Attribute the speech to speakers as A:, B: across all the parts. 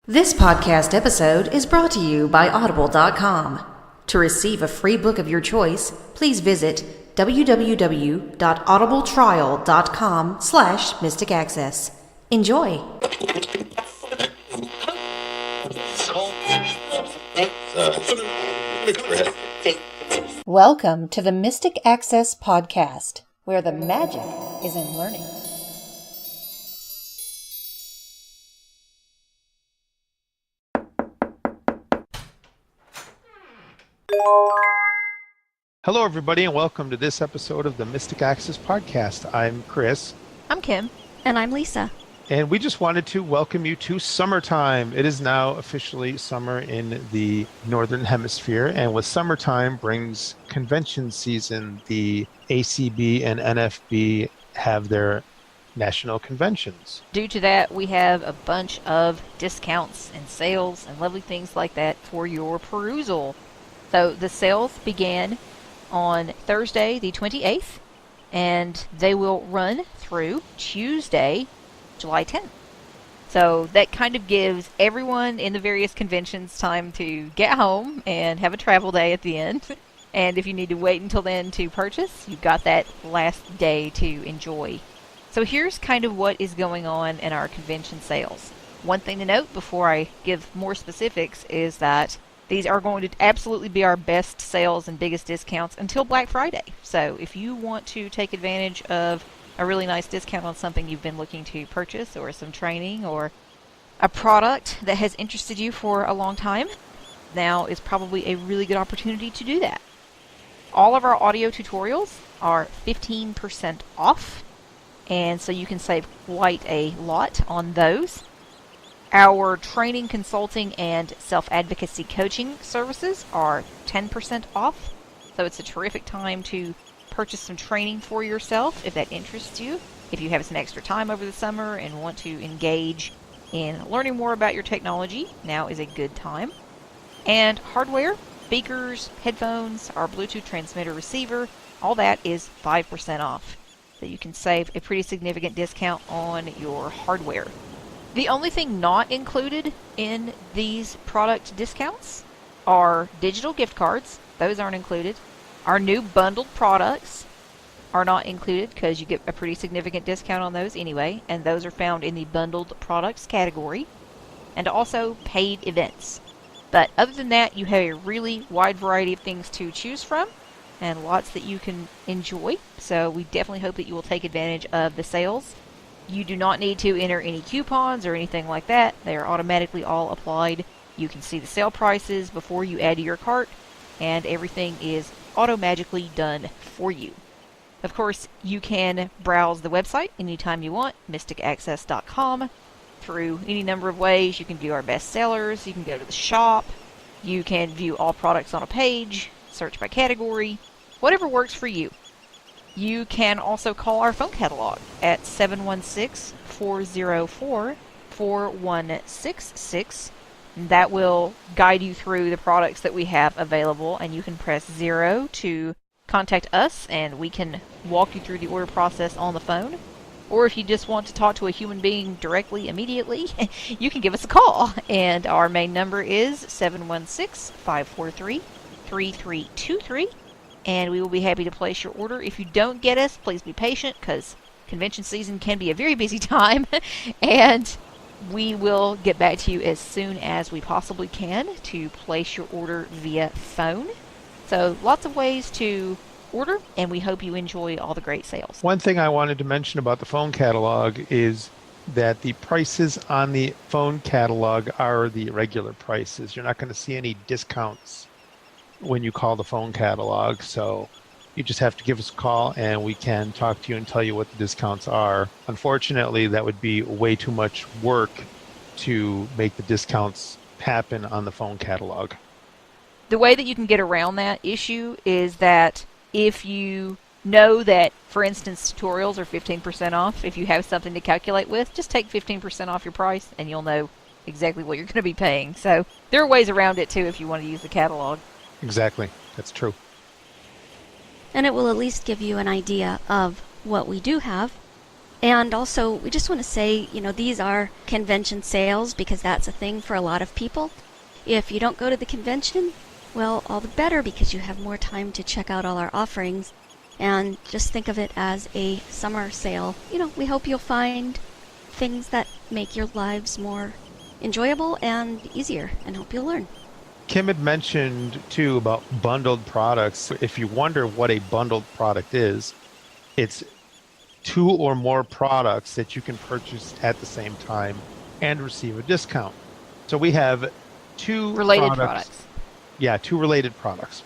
A: This podcast episode is brought to you by Audible.com. To receive a free book of your choice, please visit www.audibletrial.com/mysticaccess. Enjoy! Welcome to the Mystic Access Podcast, where the magic is in learning.
B: Hello, everybody, and welcome to this episode of the Mystic Access Podcast. I'm Chris.
C: I'm Kim.
D: And I'm Lisa.
B: And we just wanted to welcome you to summertime. It is now officially summer in the Northern Hemisphere, and with summertime brings convention season. The ACB and NFB have their national conventions.
C: Due to that, we have a bunch of discounts and sales and lovely things like that for your perusal. So the sales began on Thursday, the 28th, and they will run through Tuesday, July 10th. So that kind of gives everyone in the various conventions time to get home and have a travel day at the end. And if you need to wait until then to purchase, you've got that last day to enjoy. So here's kind of what is going on in our convention sales. One thing to note before I give more specifics is that these are going to absolutely be our best sales and biggest discounts until Black Friday. So if you want to take advantage of a really nice discount on something you've been looking to purchase, or some training, or a product that has interested you for a long time, now is probably a really good opportunity to do that. All of our audio tutorials are 15% off, and so you can save quite a lot on those. Our training, consulting, and self-advocacy coaching services are 10% off. So it's a terrific time to purchase some training for yourself if that interests you. If you have some extra time over the summer and want to engage in learning more about your technology, now is a good time. And hardware, speakers, headphones, our Bluetooth transmitter receiver, all that is 5% off. So you can save a pretty significant discount on your hardware. The only thing not included in these product discounts are digital gift cards. Those aren't included. Our new bundled products are not included because you get a pretty significant discount on those anyway, and those are found in the bundled products category. And also paid events. But other than that, you have a really wide variety of things to choose from and lots that you can enjoy. So we definitely hope that you will take advantage of the sales. You do not need to enter any coupons or anything like that. They are automatically all applied. You can see the sale prices before you add to your cart, and everything is auto-magically done for you. Of course, you can browse the website anytime you want, mysticaccess.com, through any number of ways. You can view our best sellers, you can go to the shop, you can view all products on a page, search by category, whatever works for you. You can also call our phone catalog at 716-404-4166. That will guide you through the products that we have available, and you can press 0 to contact us, and we can walk you through the order process on the phone. Or if you just want to talk to a human being directly, immediately, you can give us a call. And our main number is 716-543-3323. And we will be happy to place your order. If you don't get us, please be patient, because convention season can be a very busy time. And we will get back to you as soon as we possibly can to place your order via phone. So lots of ways to order, and we hope you enjoy all the great sales.
B: One thing I wanted to mention about the phone catalog is that the prices on the phone catalog are the regular prices. You're not going to see any discounts when you call the phone catalog, so you just have to give us a call and we can talk to you and tell you what the discounts are. Unfortunately, that would be way too much work to make the discounts happen on the phone catalog.
C: The way that you can get around that issue is that if you know that, for instance, tutorials are 15% off, if you have something to calculate with, just take 15% off your price and you'll know exactly what you're going to be paying. So there are ways around it too if you want to use the catalog.
B: Exactly. That's true.
D: And it will at least give you an idea of what we do have. And also, we just want to say, these are convention sales because that's a thing for a lot of people. If you don't go to the convention, well, all the better because you have more time to check out all our offerings. And just think of it as a summer sale. We hope you'll find things that make your lives more enjoyable and easier, and hope you'll learn.
B: Kim had mentioned too about bundled products. If you wonder what a bundled product is, it's 2 or more products that you can purchase at the same time and receive a discount. So we have 2
C: Related products.
B: Yeah, 2 related products.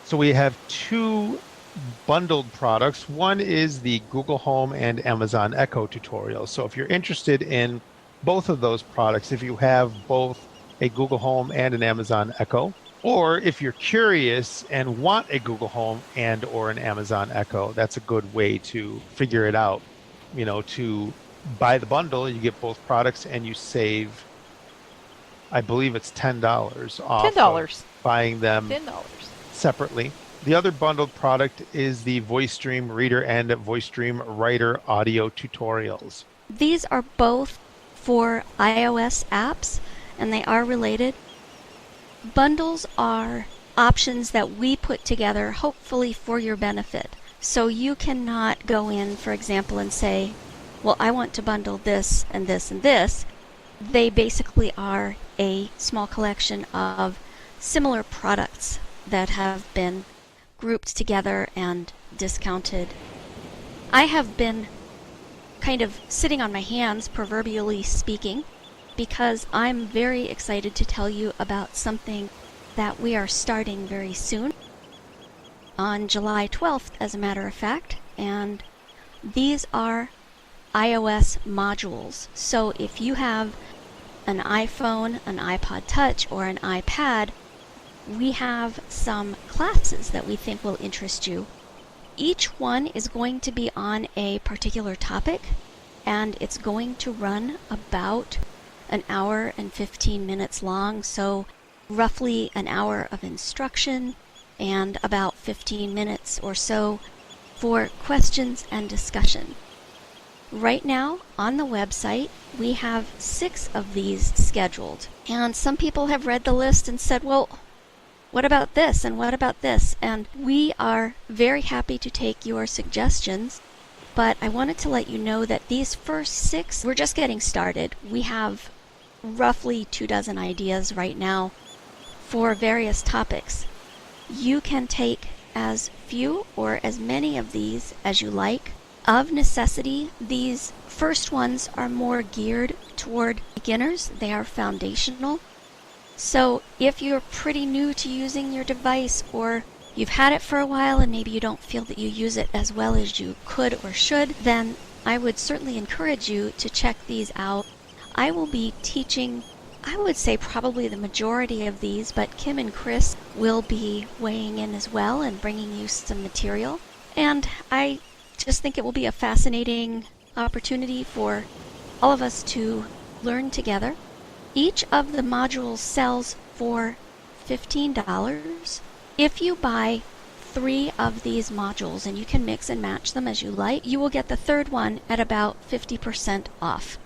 B: So we have 2 bundled products. One is the Google Home and Amazon Echo tutorial. So if you're interested in both of those products, if you have both a Google Home and an Amazon Echo, or if you're curious and want a Google Home and or an Amazon Echo, that's a good way to figure it out. To buy the bundle, you get both products and you save, I believe it's $10 off
C: $10.
B: Buying them
C: $10.
B: separately. The other bundled product is the VoiceStream Reader and VoiceStream Writer audio tutorials.
D: These are both for iOS apps, and they are related. Bundles are options that we put together, hopefully for your benefit. So you cannot go in, for example, and say, well, I want to bundle this and this and this. They basically are a small collection of similar products that have been grouped together and discounted. I have been kind of sitting on my hands, proverbially speaking, because I'm very excited to tell you about something that we are starting very soon, on July 12th, as a matter of fact, and these are iOS modules. So if you have an iPhone, an iPod Touch, or an iPad, we have some classes that we think will interest you. Each one is going to be on a particular topic, and it's going to run about an hour and 15 minutes long, so roughly an hour of instruction and about 15 minutes or so for questions and discussion. Right now on the website we have 6 of these scheduled, and some people have read the list and said, well, what about this and what about this? And we are very happy to take your suggestions, but I wanted to let you know that these first 6, we're just getting started. We have roughly 24 ideas right now for various topics. You can take as few or as many of these as you like. Of necessity, these first ones are more geared toward beginners. They are foundational. So if you're pretty new to using your device, or you've had it for a while and maybe you don't feel that you use it as well as you could or should, then I would certainly encourage you to check these out. I will be teaching, I would say probably the majority of these, but Kim and Chris will be weighing in as well and bringing you some material. And I just think it will be a fascinating opportunity for all of us to learn together. Each of the modules sells for $15. If you buy 3 of these modules, and you can mix and match them as you like, you will get the third one at about 50% off.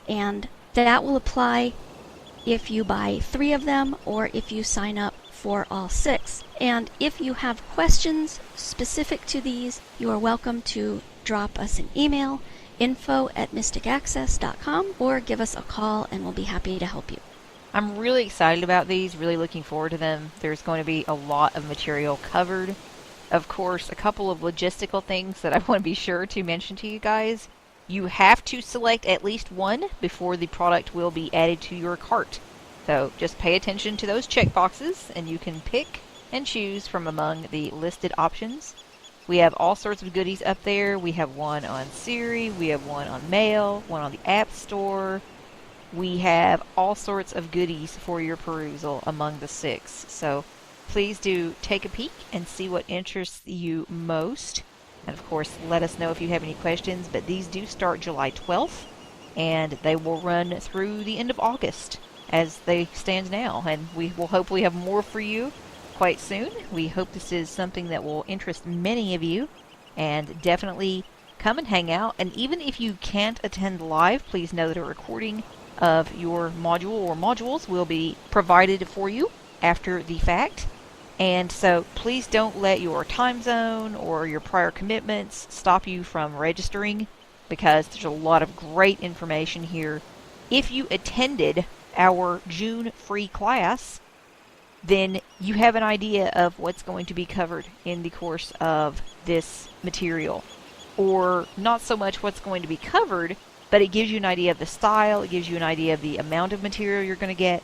D: And that will apply if you buy 3 of them or if you sign up for all 6. And if you have questions specific to these, you are welcome to drop us an email, info@mysticaccess.com, or give us a call and we'll be happy to help you.
C: I'm really excited about these, really looking forward to them. There's going to be a lot of material covered. Of course, a couple of logistical things that I want to be sure to mention to you guys. You have to select at least one before the product will be added to your cart. So just pay attention to those checkboxes and you can pick and choose from among the listed options. We have all sorts of goodies up there. We have one on Siri, we have one on Mail, one on the App Store. We have all sorts of goodies for your perusal among the 6. So please do take a peek and see what interests you most. And of course, let us know if you have any questions, but these do start July 12th, and they will run through the end of August as they stand now. And we will hopefully have more for you quite soon. We hope this is something that will interest many of you, and definitely come and hang out. And even if you can't attend live, please know that a recording of your module or modules will be provided for you after the fact. And so please don't let your time zone or your prior commitments stop you from registering, because there's a lot of great information here. If you attended our June free class, then you have an idea of what's going to be covered in the course of this material. Or not so much what's going to be covered, but it gives you an idea of the style, it gives you an idea of the amount of material you're going to get.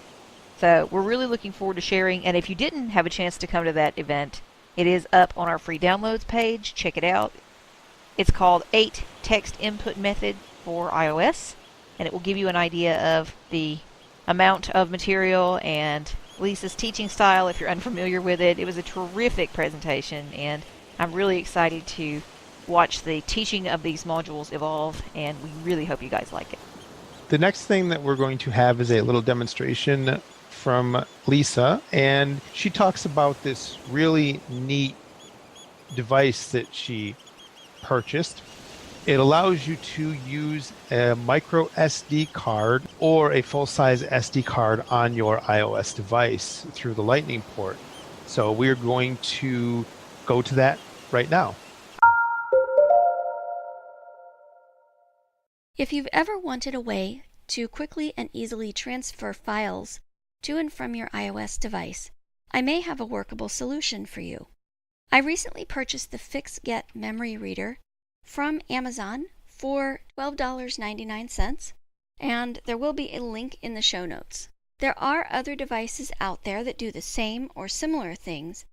C: So we're really looking forward to sharing, and if you didn't have a chance to come to that event, it is up on our free downloads page. Check it out. It's called 8 Text Input Method for iOS, and it will give you an idea of the amount of material and Lisa's teaching style if you're unfamiliar with it. It was a terrific presentation, and I'm really excited to watch the teaching of these modules evolve, and we really hope you guys like it.
B: The next thing that we're going to have is a little demonstration from Lisa, and she talks about this really neat device that she purchased. It allows you to use a micro SD card or a full-size SD card on your iOS device through the Lightning port. So we're going to go to that right now.
D: If you've ever wanted a way to quickly and easily transfer files to and from your iOS device, I may have a workable solution for you. I recently purchased the FixGet memory reader from Amazon for $12.99, and there will be a link in the show notes. There are other devices out there that do the same or similar things,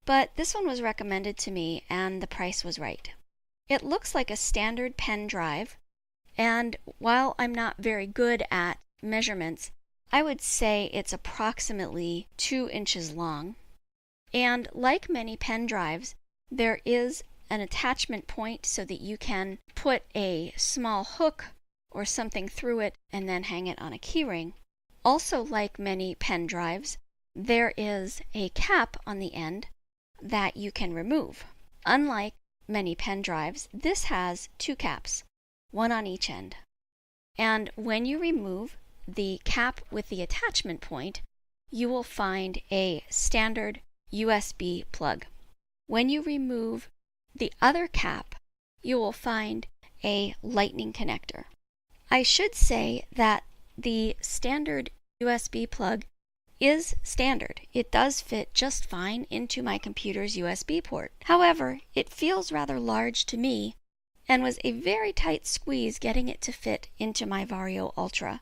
D: but this one was recommended to me and the price was right. It looks like a standard pen drive, and while I'm not very good at measurements, I would say it's approximately 2 inches long. And like many pen drives, there is an attachment point so that you can put a small hook or something through it and then hang it on a keyring. Also, like many pen drives, there is a cap on the end that you can remove. Unlike many pen drives, this has 2 caps, one on each end. And when you remove the cap with the attachment point, you will find a standard USB plug. When you remove the other cap, you will find a Lightning connector. I should say that the standard USB plug is standard. It does fit just fine into my computer's USB port. However, it feels rather large to me and was a very tight squeeze getting it to fit into my Vario Ultra.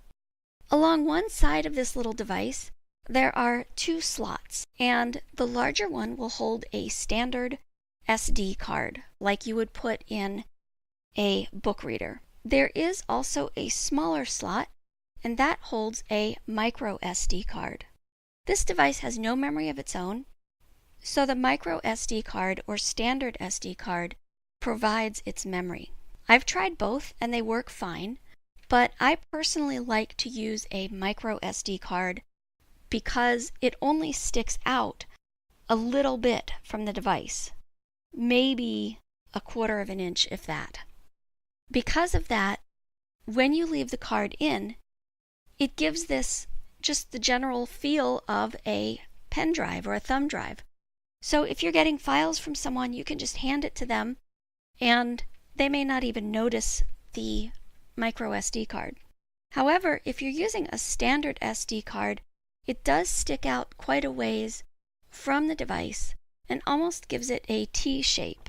D: Along one side of this little device, there are 2 slots, and the larger one will hold a standard SD card, like you would put in a book reader. There is also a smaller slot, and that holds a micro SD card. This device has no memory of its own, so the micro SD card or standard SD card provides its memory. I've tried both and they work fine, but I personally like to use a micro SD card because it only sticks out a little bit from the device, maybe 1/4 of an inch if that. Because of that, when you leave the card in, it gives this just the general feel of a pen drive or a thumb drive. So if you're getting files from someone, you can just hand it to them and they may not even notice the micro SD card. However, if you're using a standard SD card, it does stick out quite a ways from the device and almost gives it a T shape.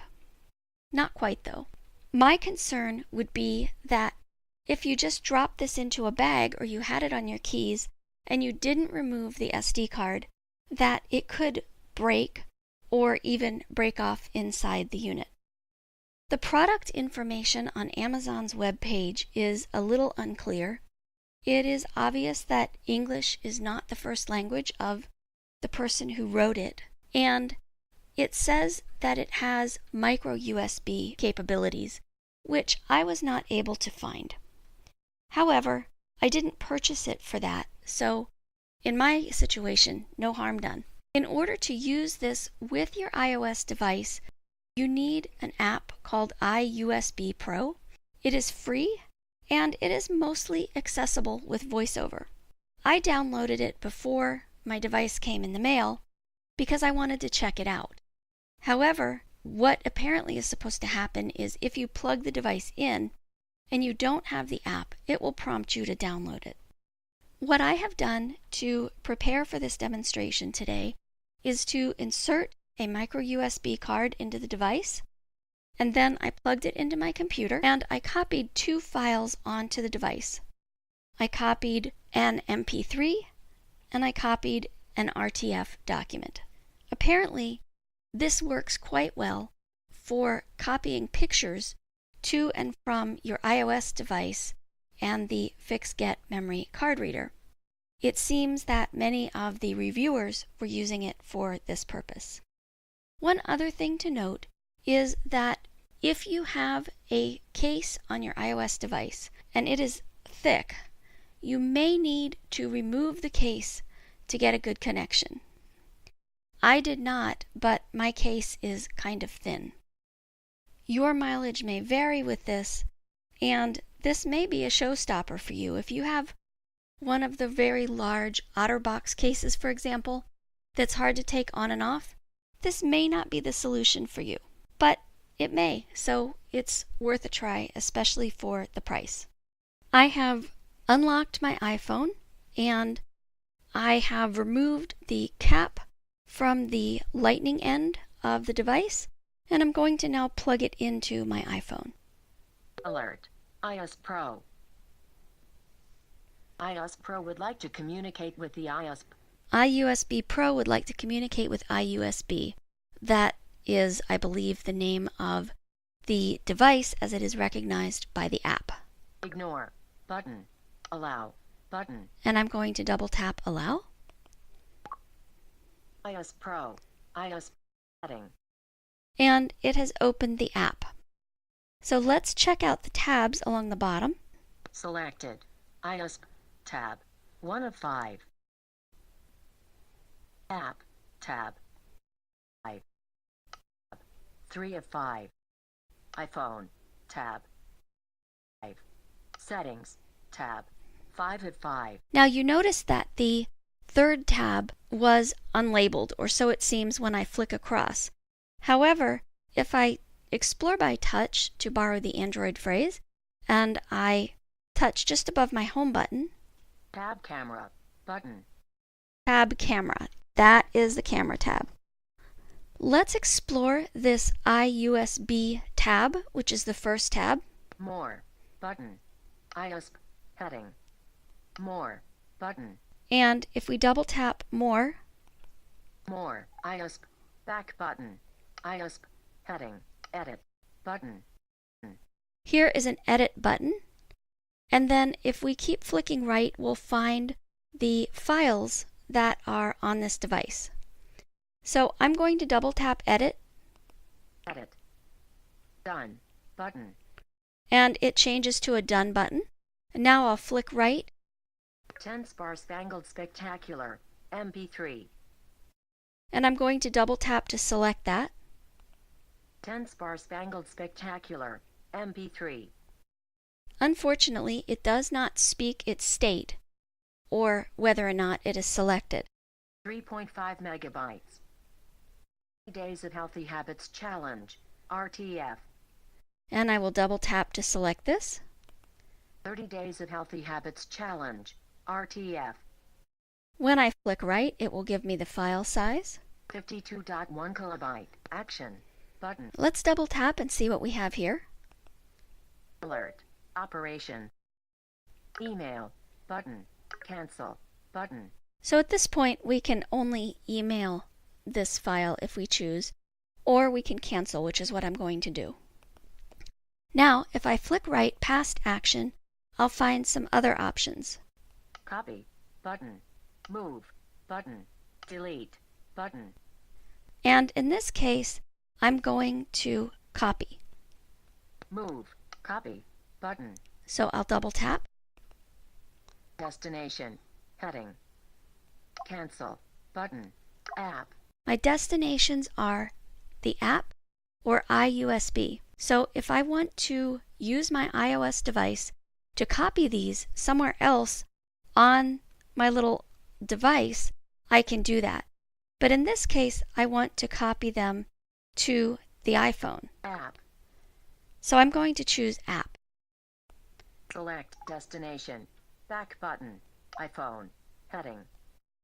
D: Not quite though. My concern would be that if you just dropped this into a bag or you had it on your keys and you didn't remove the SD card, that it could break or even break off inside the unit. The product information on Amazon's webpage is a little unclear. It is obvious that English is not the first language of the person who wrote it, and it says that it has micro USB capabilities, which I was not able to find. However, I didn't purchase it for that, so in my situation, no harm done. In order to use this with your iOS device, you need an app called iUSB Pro. It is free and it is mostly accessible with VoiceOver. I downloaded it before my device came in the mail because I wanted to check it out. However, what apparently is supposed to happen is if you plug the device in and you don't have the app, it will prompt you to download it. What I have done to prepare for this demonstration today is to insert a micro USB card into the device, and then I plugged it into my computer and I copied 2 files onto the device. I copied an MP3 and I copied an RTF document. Apparently, this works quite well for copying pictures to and from your iOS device and the FixGet memory card reader. It seems that many of the reviewers were using it for this purpose. One other thing to note is that if you have a case on your iOS device and it is thick, you may need to remove the case to get a good connection. I did not, but my case is kind of thin. Your mileage may vary with this, and this may be a showstopper for you. If you have one of the very large OtterBox cases, for example, that's hard to take on and off, this may not be the solution for you, but it may, so it's worth a try, especially for the price. I have unlocked my iPhone and I have removed the cap from the lightning end of the device, and I'm going to now plug it into my iPhone.
E: Alert. iOS Pro. iOS Pro would like to communicate with the
D: iUSB Pro would like to communicate with iUSB. That is, I believe, the name of the device as it is recognized by the app.
E: Ignore button. Allow button.
D: And I'm going to double tap Allow.
E: iOS Pro. iOS setting.
D: And it has opened the app. So let's check out the tabs along the bottom.
E: Selected. iOS tab. 1 of 5. App tab. 5. 3 of 5. iPhone tab. 5. Settings tab. 5 of 5.
D: Now you notice that the third tab was unlabeled, or so it seems when I flick across. However, if I explore by touch, to borrow the Android phrase, and I touch just above my home button,
E: Tab camera button.
D: tab camera, that is the camera tab. Let's explore this iUSB tab, which is the first tab.
E: More button. iOS heading. More button.
D: And if we double tap More,
E: More iOS back button. iOS heading. Edit button.
D: here is an Edit button. And then if we keep flicking right, we'll find the files that are on this device. So I'm going to double tap Edit,
E: Edit. Done button.
D: and it changes to a Done button. And now I'll flick right,
E: 10 Star Spangled Spectacular MP3.
D: and I'm going to double tap to select that.
E: 10 Star Spangled Spectacular MP3.
D: Unfortunately, it does not speak its state or whether or not it is selected.
E: 3.5 megabytes. Days of Healthy Habits Challenge RTF.
D: And I will double tap to select this.
E: 30 Days of Healthy Habits Challenge RTF.
D: When I flick right, it will give me the file size.
E: 52.1 kilobyte. Action button.
D: Let's double tap and see what we have here.
E: Alert. Operation. Email button. Cancel button.
D: So at this point, we can only email this file if we choose, or we can cancel, which is what I'm going to do. Now, if I flick right past Action, I'll find some other options.
E: Copy button. Move button. Delete button.
D: And in this case, I'm going to copy.
E: Move copy button.
D: So I'll double tap.
E: Destination heading. Cancel button. App.
D: My destinations are the app or iUSB. So if I want to use my iOS device to copy these somewhere else on my little device, I can do that. But in this case, I want to copy them to the iPhone.
E: App.
D: So I'm going to choose App.
E: Select Destination. Back button. iPhone. Heading.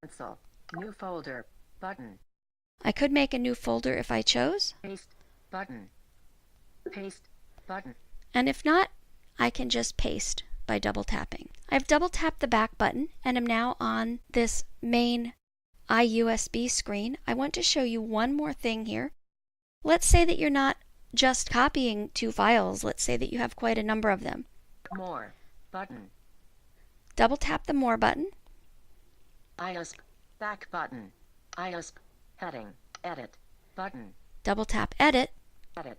E: Cancel. New folder. Button.
D: I could make a new folder if I chose,
E: Paste. Button. Paste. Button.
D: and if not, I can just paste by double tapping. I've double tapped the back button and am now on this main iUSB screen. I want to show you one more thing here. Let's say that you're not just copying two files. Let's say that you have quite a number of them.
E: More. Button.
D: Double tap the More button.
E: iOS. Back button. iOS. Heading. Edit. Button.
D: Double tap Edit.
E: Edit.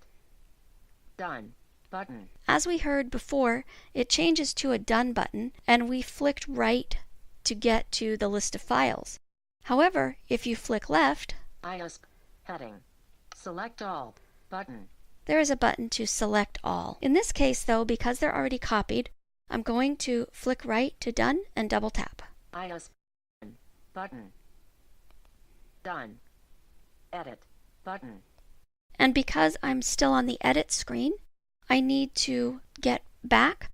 E: Done. Button.
D: As we heard before, it changes to a Done button, and we flicked right to get to the list of files. However, if you flick left,
E: iOS. Heading. Select all. Button.
D: there is a button to select all. In this case, though, because they're already copied, I'm going to flick right to Done and double tap.
E: iOS. Button. Done. Edit. Button.
D: And because I'm still on the Edit screen, I need to get back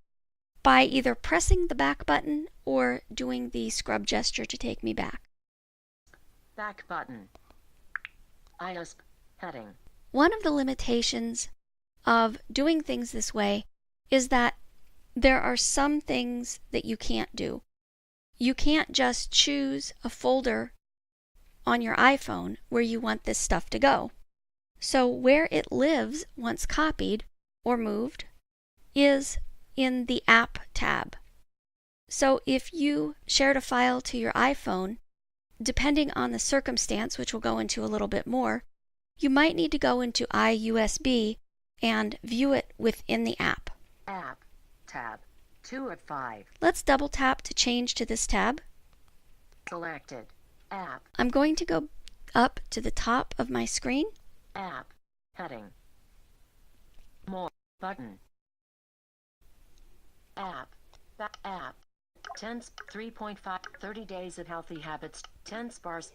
D: by either pressing the back button or doing the scrub gesture to take me back.
E: Back button. iOS. Heading.
D: One of the limitations of doing things this way is that there are some things that you can't do. You can't just choose a folder on your iPhone where you want this stuff to go. So where it lives once copied or moved is in the App tab. So if you shared a file to your iPhone, depending on the circumstance, which we'll go into a little bit more, you might need to go into iUSB and view it within the app.
E: App. Tab. 2 of 5.
D: Let's double tap to change to this tab.
E: Selected. App.
D: I'm going to go up to the top of my screen.
E: App. Heading. More. Button. App. Back app. 3.5. 30 days of healthy habits. 10 spars.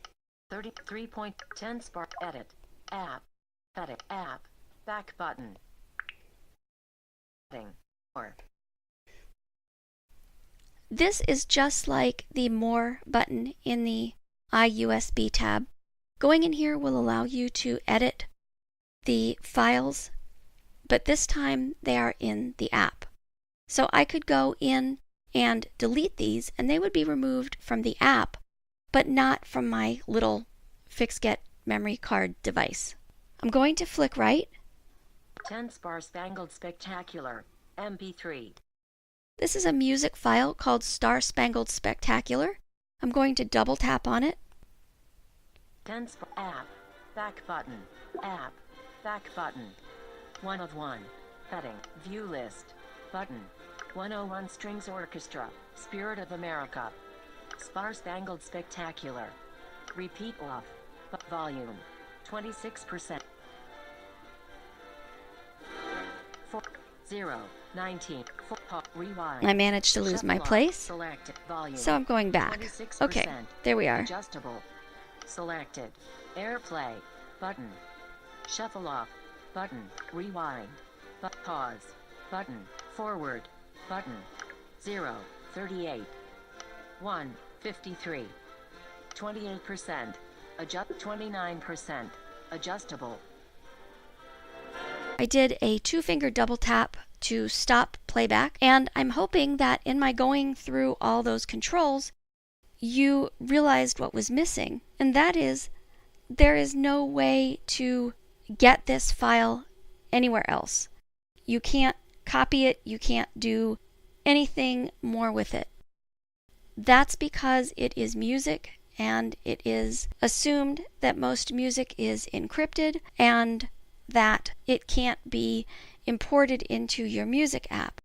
E: 33.10 spar. Edit. App. Heading. App. Back button. Heading. More.
D: This is just like the More button in the iUSB tab. Going in here will allow you to edit the files, but this time they are in the app. So I could go in and delete these, and they would be removed from the app, but not from my little Fixget memory card device. I'm going to flick right.
E: 10 Star Spangled Spectacular. MP3.
D: This is a music file called Star Spangled Spectacular. I'm going to double tap on it.
E: 10 Star App. Back button. App. Back button. 1 of 1. Heading. View list. Button. 101 Strings Orchestra. Spirit of America. Star Spangled Spectacular. Repeat off. Volume. 26%. 4. 0. 19. 4. Rewind.
D: I managed to lose my
E: Shuffle off.
D: place,
E: Select. Volume.
D: so I'm going back.
E: 26%.
D: Okay, there we are.
E: Adjustable. Selected. Airplay. Button. Shuffle off. Button. Rewind. Pause. Button. Forward. Button. 0. 38. 1. 53. 28%. Adjust 29%. Adjustable.
D: I did a 2-finger double tap to stop playback, and I'm hoping that in my going through all those controls, you realized what was missing, and that is there is no way to get this file anywhere else. You can't copy it, you can't do anything more with it. That's because it is music, and it is assumed that most music is encrypted and that it can't be imported into your music app.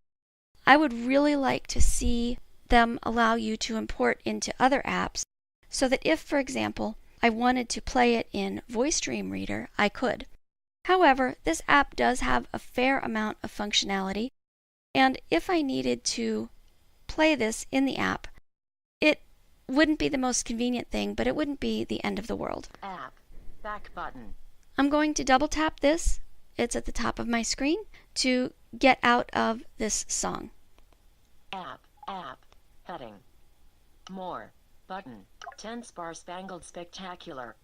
D: I would really like to see them allow you to import into other apps so that if, for example, I wanted to play it in VoiceStream Reader, I could. However, this app does have a fair amount of functionality, and if I needed to play this in the app, it wouldn't be the most convenient thing, but it wouldn't be the end of the world.
E: App. Back button.
D: I'm going to double tap this, it's at the top of my screen, to get out of this song.
E: App. Heading. More. Button. 10 Star Spangled Spectacular.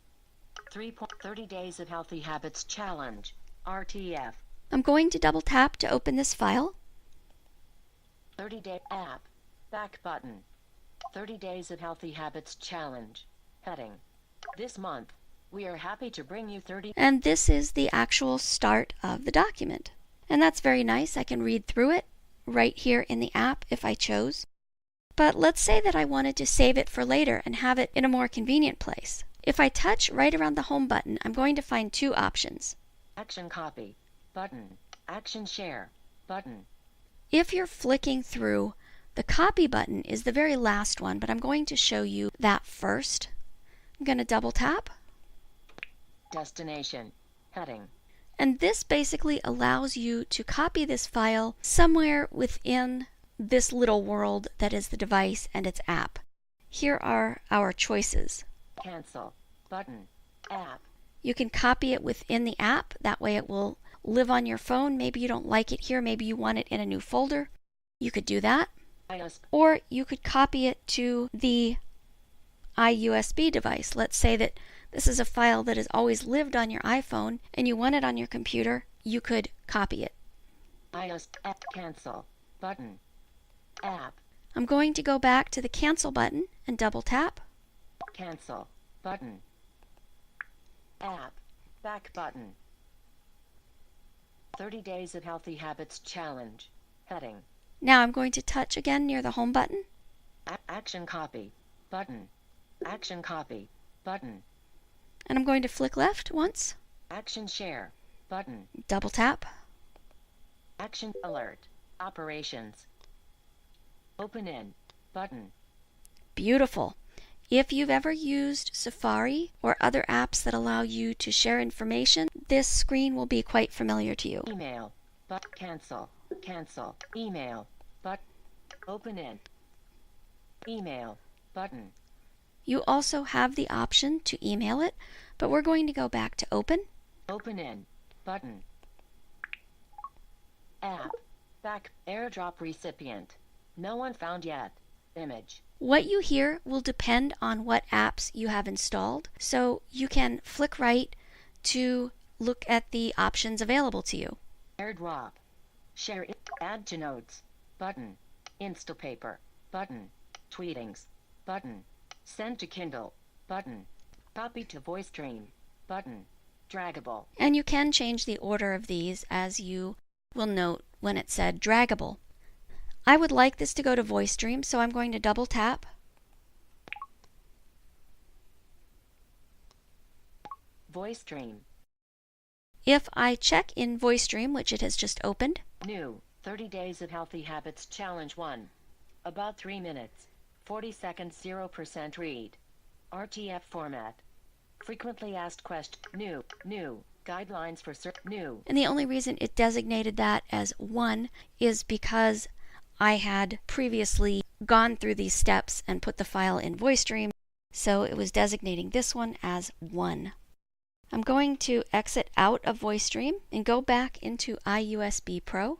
E: 30 Days of Healthy Habits Challenge. RTF.
D: I'm going to double tap to open this file.
E: 30-day app. Back button. 30 Days of Healthy Habits Challenge. Heading. This month, we are happy to bring you 30.
D: And this is the actual start of the document. And that's very nice. I can read through it right here in the app if I chose. But let's say that I wanted to save it for later and have it in a more convenient place. If I touch right around the home button, I'm going to find two options.
E: Action copy. Button. Action share. Button.
D: If you're flicking through, the copy button is the very last one, but I'm going to show you that first. I'm going to double tap.
E: Destination. Heading.
D: And this basically allows you to copy this file somewhere within this little world that is the device and its app. Here are our choices.
E: Cancel. Button. App.
D: You can copy it within the app. That way it will live on your phone. Maybe you don't like it here. Maybe you want it in a new folder. You could do that.
E: iOS.
D: Or you could copy it to the iUSB device. Let's say that this is a file that has always lived on your iPhone and you want it on your computer. You could copy it.
E: iOS. App. Cancel. Button. App.
D: I'm going to go back to the cancel button and double tap.
E: Cancel. Button. App. Back button. 30 Days of Healthy Habits Challenge. Heading.
D: Now I'm going to touch again near the home button.
E: Action copy. Button. Action copy. Button.
D: And I'm going to flick left once.
E: Action share. Button.
D: Double tap.
E: Action alert. Operations. Open in. Button.
D: Beautiful. If you've ever used Safari or other apps that allow you to share information, this screen will be quite familiar to you.
E: Email. But cancel. Cancel. Email. But open in. Email. Button.
D: You also have the option to email it, but we're going to go back to open.
E: Open in. Button. App. Back. AirDrop recipient. No one found yet. Image.
D: What you hear will depend on what apps you have installed, so you can flick right to look at the options available to you.
E: AirDrop. Share it. Add to notes. Button. Instapaper. Button. Tweetings. Button. Send to Kindle. Button. Copy to VoiceStream. Button. Draggable.
D: And you can change the order of these, as you will note when it said draggable. I would like this to go to VoiceStream, so I'm going to double tap.
E: VoiceStream.
D: If I check in VoiceStream, which it has just opened,
E: New. 30 Days of Healthy Habits Challenge 1. About 3 minutes. 40 seconds 0% read. RTF format. Frequently asked question. New. Guidelines for new.
D: and the only reason it designated that as 1 is because I had previously gone through these steps and put the file in VoiceStream, so it was designating this one as 1. I'm going to exit out of VoiceStream and go back into iUSB Pro.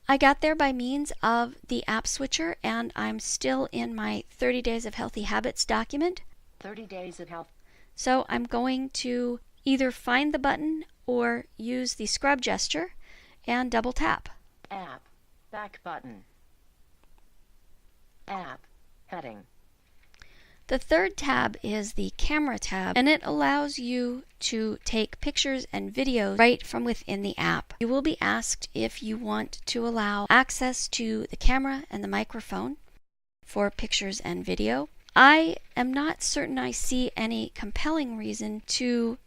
D: I got there by means of the app switcher, and I'm still in my 30 Days of Healthy Habits document.
E: 30 Days of Health.
D: So I'm going to either find the button or use the scrub gesture and double tap.
E: App. Back button. App. Heading.
D: The third tab is the camera tab, and it allows you to take pictures and videos right from within the app. You will be asked if you want to allow access to the camera and the microphone for pictures and video. I am not certain I see any compelling reason to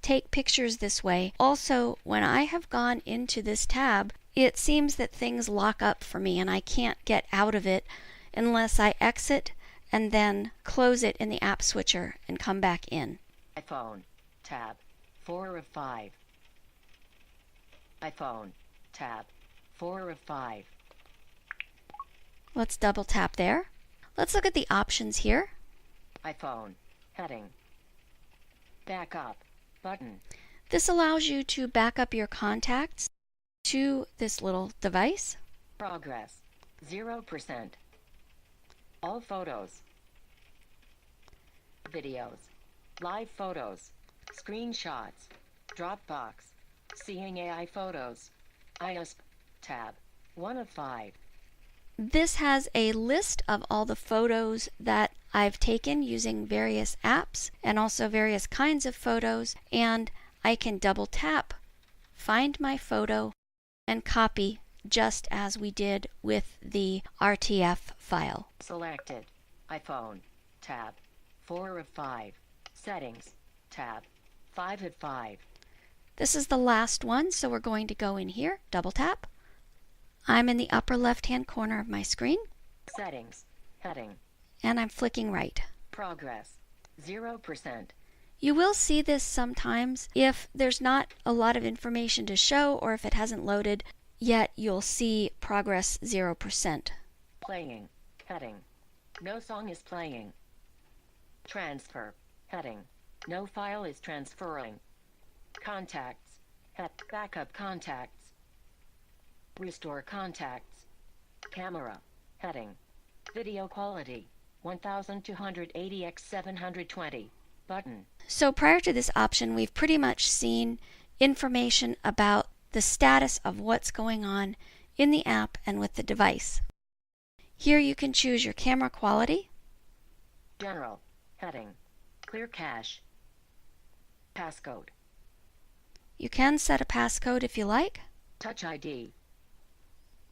D: take pictures this way. Also, when I have gone into this tab, it seems that things lock up for me and I can't get out of it unless I exit and then close it in the app switcher and come back in.
E: iPhone. Tab. 4 of 5. iPhone. Tab. 4 of 5.
D: Let's double tap there. Let's look at the options here.
E: iPhone. Heading. Backup. Button.
D: This allows you to back up your contacts to this little device.
E: Progress. 0%. All photos. Videos. Live photos. Screenshots. Dropbox. Seeing AI photos. ISP. Tab. 1 of 5.
D: This has a list of all the photos that I've taken using various apps and also various kinds of photos, and I can double tap, find my photo, and copy just as we did with the RTF file.
E: Selected. iPhone. Tab. 4 of 5. Settings. Tab. 5 of 5.
D: This is the last one, so we're going to go in here, double tap. I'm in the upper left-hand corner of my screen,
E: Settings. Heading.
D: and I'm flicking right.
E: Progress. 0%.
D: You will see this sometimes if there's not a lot of information to show or if it hasn't loaded yet. You'll see progress 0%.
E: Playing. Heading. No song is playing. Transfer. Heading. No file is transferring. Contacts. Backup contacts. Restore contacts. Camera. Heading. Video quality. 1280x720. Button.
D: So prior to this option, we've pretty much seen information about the status of what's going on in the app and with the device. Here you can choose your camera quality,
E: General. Heading. Clear cache. Passcode.
D: you can set a passcode if you like,
E: Touch ID.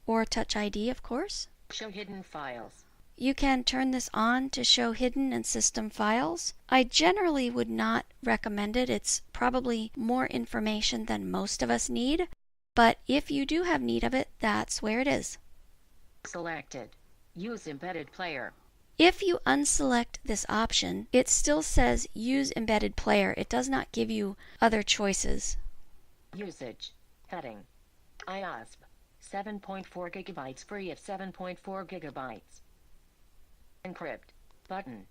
D: or Touch ID of course.
E: Show hidden files.
D: You can turn this on to show hidden and system files. I generally would not recommend it. It's probably more information than most of us need, but if you do have need of it, that's where it is.
E: Selected. Use embedded player.
D: If you unselect this option, it still says use embedded player. It does not give you other choices.
E: Usage. Heading. IOSP. 7.4 gigabytes free of 7.4 gigabytes. Encrypt. Button.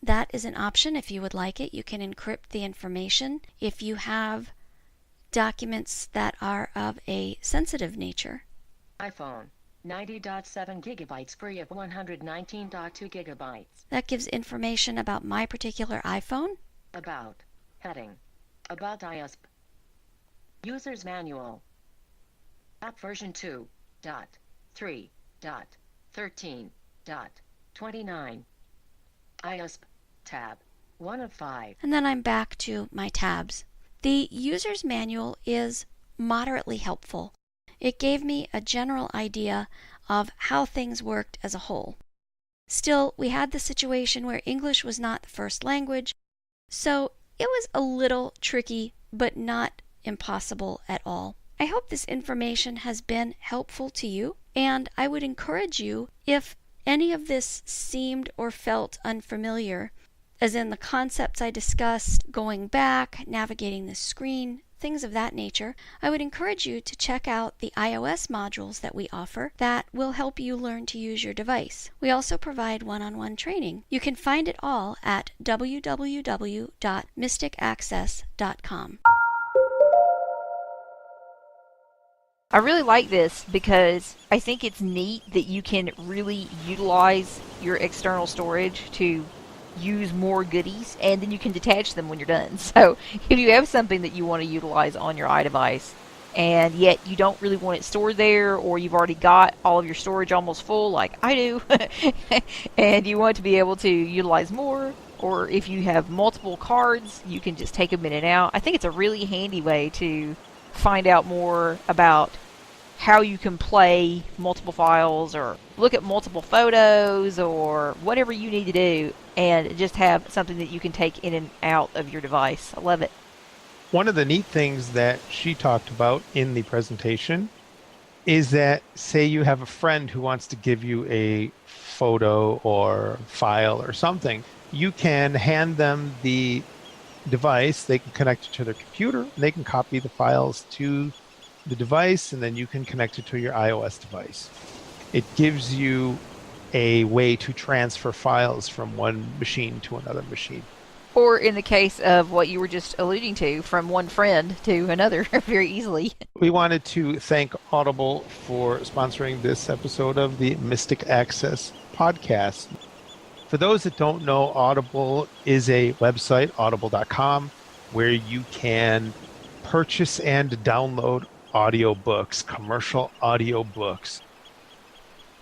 D: That is an option if you would like it. You can encrypt the information if you have documents that are of a sensitive nature.
E: iPhone. 90.7 gigabytes free of 119.2 gigabytes.
D: That gives information about my particular iPhone.
E: About. Heading. About IOSP. User's Manual. App version 2.3.13.29. IOSP. Tab. 1 of 5.
D: And then I'm back to my tabs. The user's manual is moderately helpful. It gave me a general idea of how things worked as a whole. Still, we had the situation where English was not the first language, so it was a little tricky, but not impossible at all. I hope this information has been helpful to you, and I would encourage you, if any of this seemed or felt unfamiliar, as in the concepts I discussed, going back, navigating the screen, things of that nature, I would encourage you to check out the iOS modules that we offer that will help you learn to use your device. We also provide one-on-one training. You can find it all at www.mysticaccess.com.
C: I really like this because I think it's neat that you can really utilize your external storage to use more goodies, and then you can detach them when you're done. So if you have something that you want to utilize on your iDevice and yet you don't really want it stored there, or you've already got all of your storage almost full like I do and you want to be able to utilize more, or if you have multiple cards, you can just take them in and out. I think it's a really handy way to find out more about how you can play multiple files or look at multiple photos or whatever you need to do, and just have something that you can take in and out of your device. I love it.
B: One of the neat things that she talked about in the presentation is that, say you have a friend who wants to give you a photo or file or something, you can hand them the device, they can connect it to their computer, and they can copy the files to the device, and then you can connect it to your iOS device. It gives you a way to transfer files from one machine to another machine.
C: Or in the case of what you were just alluding to, from one friend to another very easily.
B: We wanted to thank Audible for sponsoring this episode of the Mystic Access podcast. For those that don't know, Audible is a website, audible.com, where you can purchase and download audiobooks, commercial audiobooks.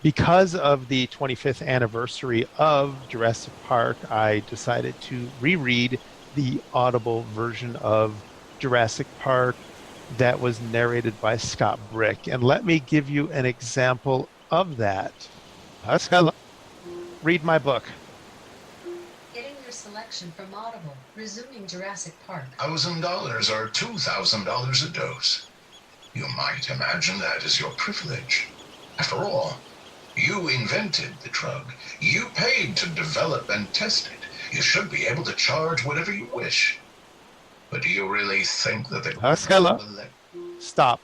B: Because of the 25th anniversary of Jurassic Park, I decided to reread the Audible version of Jurassic Park that was narrated by Scott Brick. And let me give you an example of that. Read my book.
F: Getting your selection from Audible. Resuming Jurassic Park.
G: $1,000 or $2,000 a dose. You might imagine that as your privilege. After all, you invented the drug. You paid to develop and test it. You should be able to charge whatever you wish. But do you really think that the
B: Hello. Stop.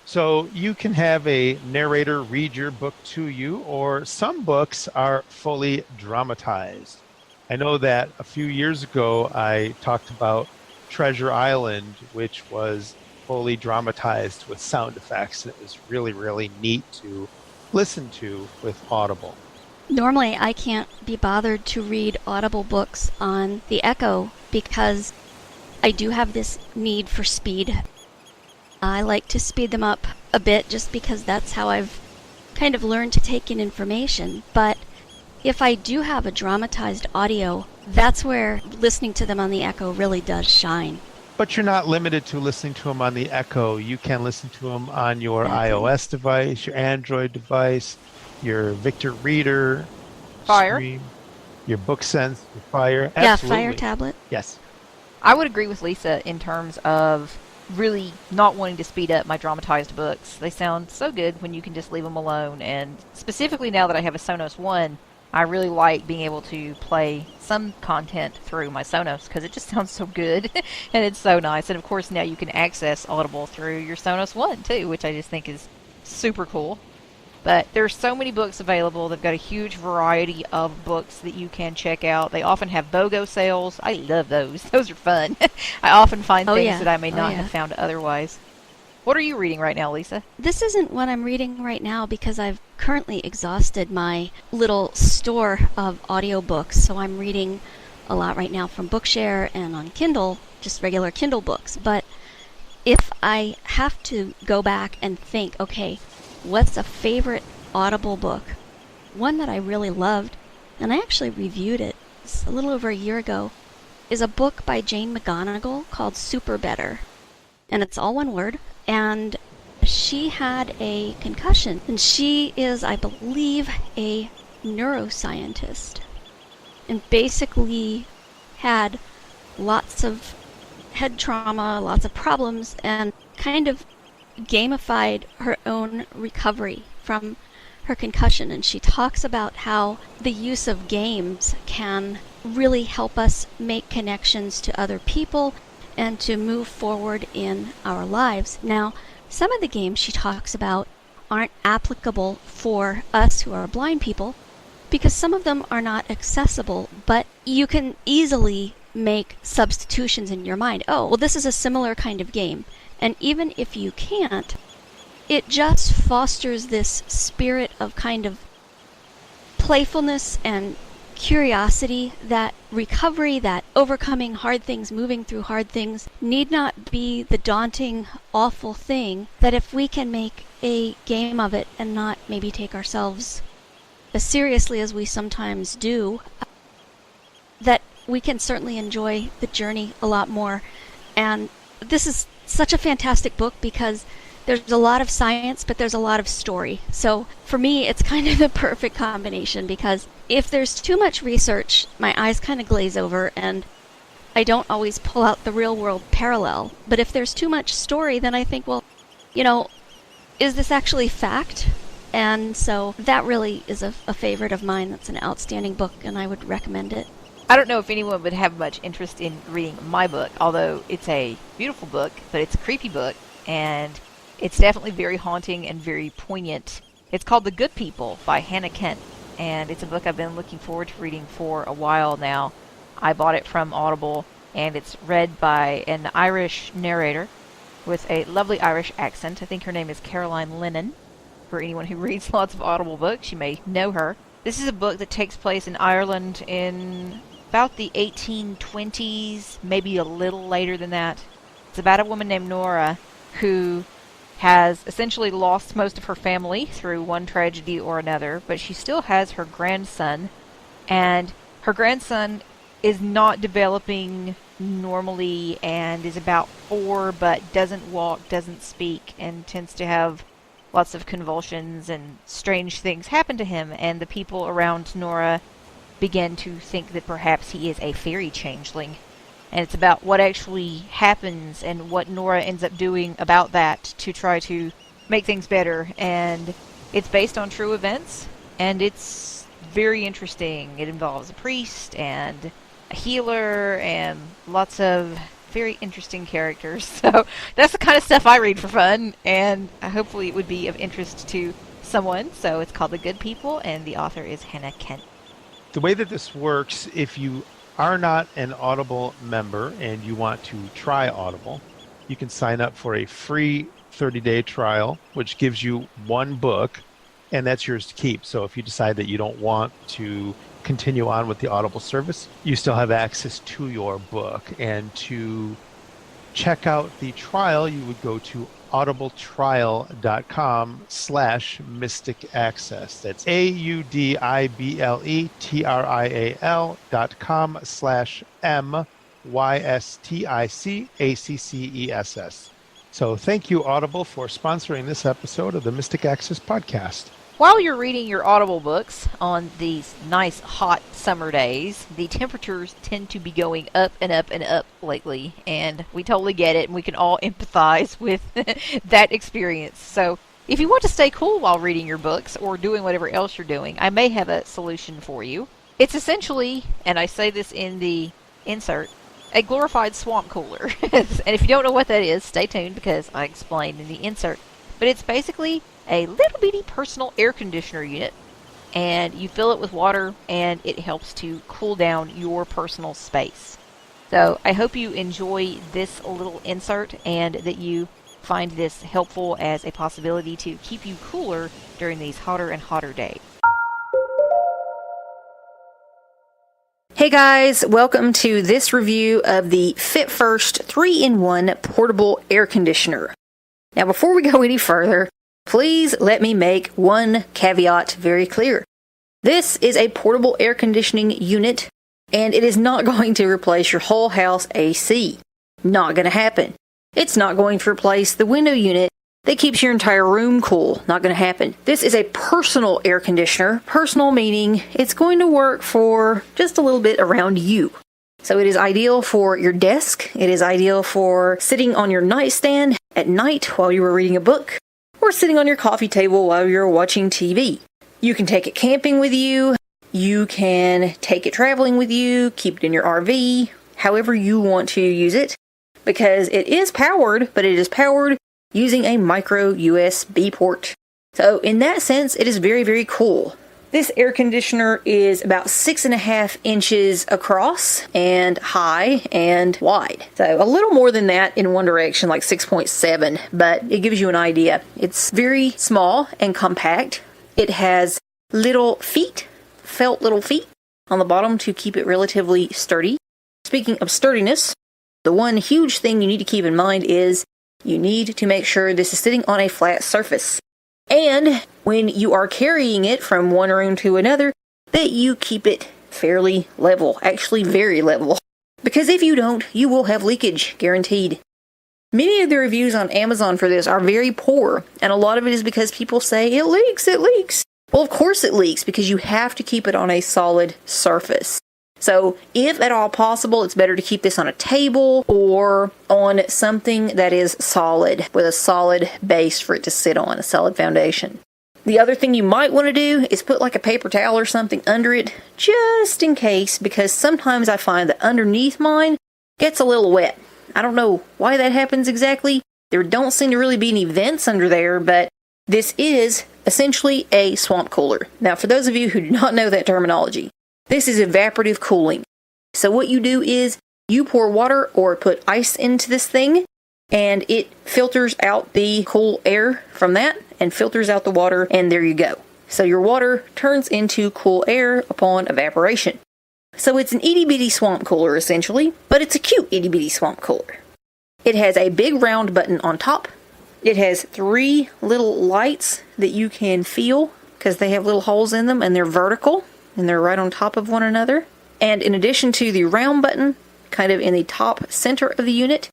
B: So you can have a narrator read your book to you, or some books are fully dramatized. I know that a few years ago I talked about Treasure Island, which was fully dramatized with sound effects. It was really, really neat to listen to with Audible.
D: Normally, I can't be bothered to read Audible books on the Echo because I do have this need for speed. I like to speed them up a bit just because that's how I've kind of learned to take in information. But if I do have a dramatized audio, that's where listening to them on the Echo really does shine.
B: But you're not limited to listening to them on the Echo. You can listen to them on your iOS device, your Android device, your Victor Reader,
C: Fire.
B: Stream, your BookSense, your Fire.
D: Yeah,
B: Absolutely.
D: Fire tablet.
B: Yes.
C: I would agree with Lisa in terms of really not wanting to speed up my dramatized books. They sound so good when you can just leave them alone. And specifically now that I have a Sonos One, I really like being able to play some content through my Sonos because it just sounds so good and it's so nice. And of course now you can access Audible through your Sonos One too, which I just think is super cool. But there's so many books available. They've got a huge variety of books that you can check out. They often have BOGO sales. I love those. Those are fun. I often find things that I may not have found otherwise. What are you reading right now, Lisa?
D: This isn't what I'm reading right now because I've currently exhausted my little store of audiobooks. So I'm reading a lot right now from Bookshare and on Kindle, just regular Kindle books. But if I have to go back and think, okay, what's a favorite Audible book? One that I really loved, and I actually reviewed it a little over a year ago, is a book by Jane McGonigal called Super Better. And it's all one word. And she had a concussion. And she is, I believe, a neuroscientist. And basically had lots of head trauma, lots of problems, and kind of gamified her own recovery from her concussion. And she talks about how the use of games can really help us make connections to other people and to move forward in our lives. Now, some of the games she talks about aren't applicable for us who are blind people because some of them are not accessible, but you can easily make substitutions in your mind. Oh, well, this is a similar kind of game. And even if you can't, it just fosters this spirit of kind of playfulness and curiosity, that recovery, that overcoming hard things, moving through hard things, need not be the daunting, awful thing, that if we can make a game of it and not maybe take ourselves as seriously as we sometimes do, that we can certainly enjoy the journey a lot more. And this is such a fantastic book because there's a lot of science, but there's a lot of story. So for me, it's kind of the perfect combination because if there's too much research, my eyes kind of glaze over and I don't always pull out the real world parallel. But if there's too much story, then I think, well, you know, is this actually fact? And so that really is a favorite of mine. That's an outstanding book and I would recommend it.
C: I don't know if anyone would have much interest in reading my book, although it's a beautiful book, but it's a creepy book, and it's definitely very haunting and very poignant. It's called The Good People by Hannah Kent, and it's a book I've been looking forward to reading for a while now. I bought it from Audible, and it's read by an Irish narrator with a lovely Irish accent. I think her name is Caroline Lennon. For anyone who reads lots of Audible books, you may know her. This is a book that takes place in Ireland in about the 1820s, maybe a little later than that. It's about a woman named Nora who has essentially lost most of her family through one tragedy or another, but she still has her grandson, and her grandson is not developing normally and is about 4 but doesn't walk, doesn't speak, and tends to have lots of convulsions and strange things happen to him, and the people around Nora begin to think that perhaps he is a fairy changeling. And it's about what actually happens and what Nora ends up doing about that to try to make things better. And it's based on true events, and it's very interesting. It involves a priest and a healer and lots of very interesting characters. So that's the kind of stuff I read for fun, and hopefully it would be of interest to someone. So it's called The Good People, and the author is Hannah Kent.
B: The way that this works, if you are not an Audible member and you want to try Audible, you can sign up for a free 30-day trial, which gives you one book, and that's yours to keep. So if you decide that you don't want to continue on with the Audible service, you still have access to your book. And to check out the trial, you would go to audibletrial.com/mystic access. That's audibletrial.com/MYSTICACCESS. So thank you, Audible, for sponsoring this episode of the Mystic Access podcast.
C: While you're reading your Audible books on these nice hot summer days, the temperatures tend to be going up and up and up lately, and we totally get it, and we can all empathize with that experience. So if you want to stay cool while reading your books or doing whatever else you're doing, I may have a solution for you. It's essentially, and I say this in the insert, a glorified swamp cooler. And if you don't know what that is, stay tuned because I explained in the insert. But it's basically a little bitty personal air conditioner unit, and you fill it with water, and it helps to cool down your personal space. So I hope you enjoy this little insert and that you find this helpful as a possibility to keep you cooler during these hotter and hotter days.
A: Hey guys, welcome to this review of the FitFirst 3-in-1 portable air conditioner. Now before we go any further, please let me make one caveat very clear. This is a portable air conditioning unit, and it is not going to replace your whole house AC. Not going to happen. It's not going to replace the window unit that keeps your entire room cool. Not going to happen. This is a personal air conditioner. Personal meaning it's going to work for just a little bit around you. So it is ideal for your desk. It is ideal for sitting on your nightstand at night while you are reading a book, or sitting on your coffee table while you're watching TV. You can take it camping with you. You can take it traveling with you, keep it in your RV, however you want to use it, because it is powered, but it is powered using a micro USB port. So in that sense, it is very, very cool. This air conditioner is about 6.5 inches across and high and wide. So a little more than that in one direction, like 6.7, but it gives you an idea. It's very small and compact. It has little feet, felt little feet on the bottom to keep it relatively sturdy. Speaking of sturdiness, the one huge thing you need to keep in mind is you need to make sure this is sitting on a flat surface. And when you are carrying it from one room to another, that you keep it fairly level, actually very level. Because if you don't, you will have leakage, guaranteed. Many of the reviews on Amazon for this are very poor, and a lot of it is because people say, it leaks, it leaks. Well, of course it leaks, because you have to keep it on a solid surface. So, if at all possible, it's better to keep this on a table or on something that is solid, with a solid base for it to sit on, a solid foundation. The other thing you might want to do is put like a paper towel or something under it, just in case, because sometimes I find that underneath mine gets a little wet. I don't know why that happens exactly. There don't seem to really be any vents under there, but this is essentially a swamp cooler. Now, for those of you who do not know that terminology, this is evaporative cooling. So what you do is you pour water or put ice into this thing, and it filters out the cool air from that and filters out the water, and there you go. So your water turns into cool air upon evaporation. So it's an itty bitty swamp cooler essentially, but it's a cute itty bitty swamp cooler. It has a big round button on top. It has 3 little lights that you can feel because they have little holes in them and they're vertical and they're right on top of one another. And in addition to the round button, kind of in the top center of the unit,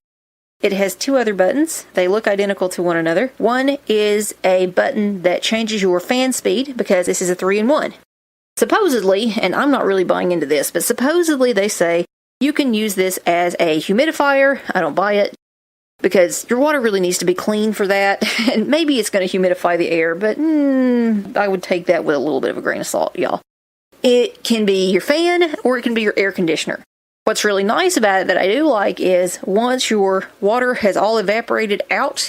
A: it has 2 other buttons. They look identical to one another. One is a button that changes your fan speed because this is a 3-in-1. Supposedly, and I'm not really buying into this, but supposedly they say you can use this as a humidifier. I don't buy it because your water really needs to be clean for that. And maybe it's going to humidify the air, but I would take that with a little bit of a grain of salt, y'all. It can be your fan or it can be your air conditioner. What's really nice about it that I do like is once your water has all evaporated out,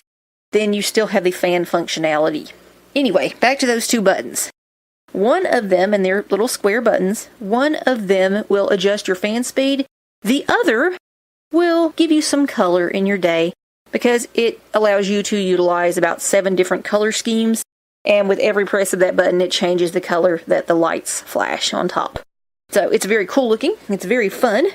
A: then you still have the fan functionality. Anyway, back to those 2 buttons. One of them, and they're little square buttons, one of them will adjust your fan speed. The other will give you some color in your day because it allows you to utilize about 7 different color schemes. And with every press of that button, it changes the color that the lights flash on top. So it's very cool looking. It's very fun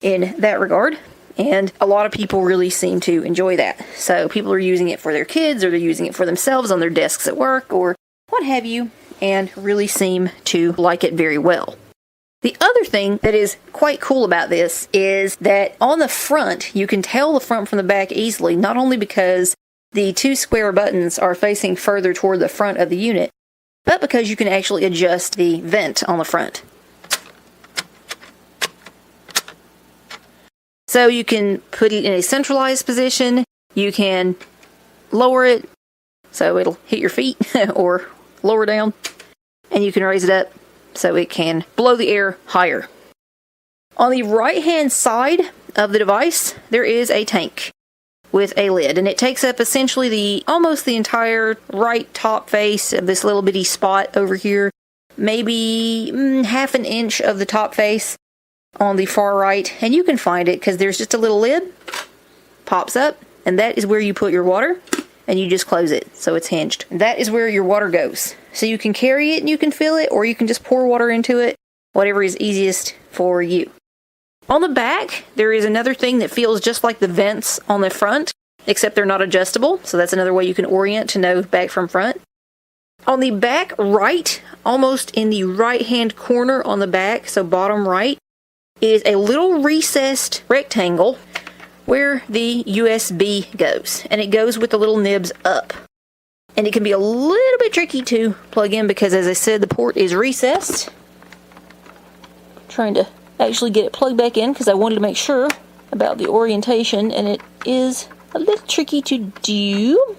A: in that regard. And a lot of people really seem to enjoy that. So people are using it for their kids or they're using it for themselves on their desks at work or what have you, and really seem to like it very well. The other thing that is quite cool about this is that on the front, you can tell the front from the back easily, not only because the 2 square buttons are facing further toward the front of the unit, but because you can actually adjust the vent on the front. So you can put it in a centralized position, you can lower it so it'll hit your feet or lower down, and you can raise it up so it can blow the air higher. On the right hand side of the device, there is a tank with a lid, and it takes up essentially almost the entire right top face of this little bitty spot over here, maybe half an inch of the top face on the far right, and you can find it because there's just a little lid, pops up, and that is where you put your water, and you just close it so it's hinged. And that is where your water goes. So you can carry it and you can fill it, or you can just pour water into it, whatever is easiest for you. On the back, there is another thing that feels just like the vents on the front, except they're not adjustable, so that's another way you can orient to know back from front. On the back right, almost in the right-hand corner on the back, so bottom right, is a little recessed rectangle where the USB goes, and it goes with the little nibs up. And it can be a little bit tricky to plug in because, as I said, the port is recessed. Trying to actually get it plugged back in because I wanted to make sure about the orientation, and it is a little tricky to do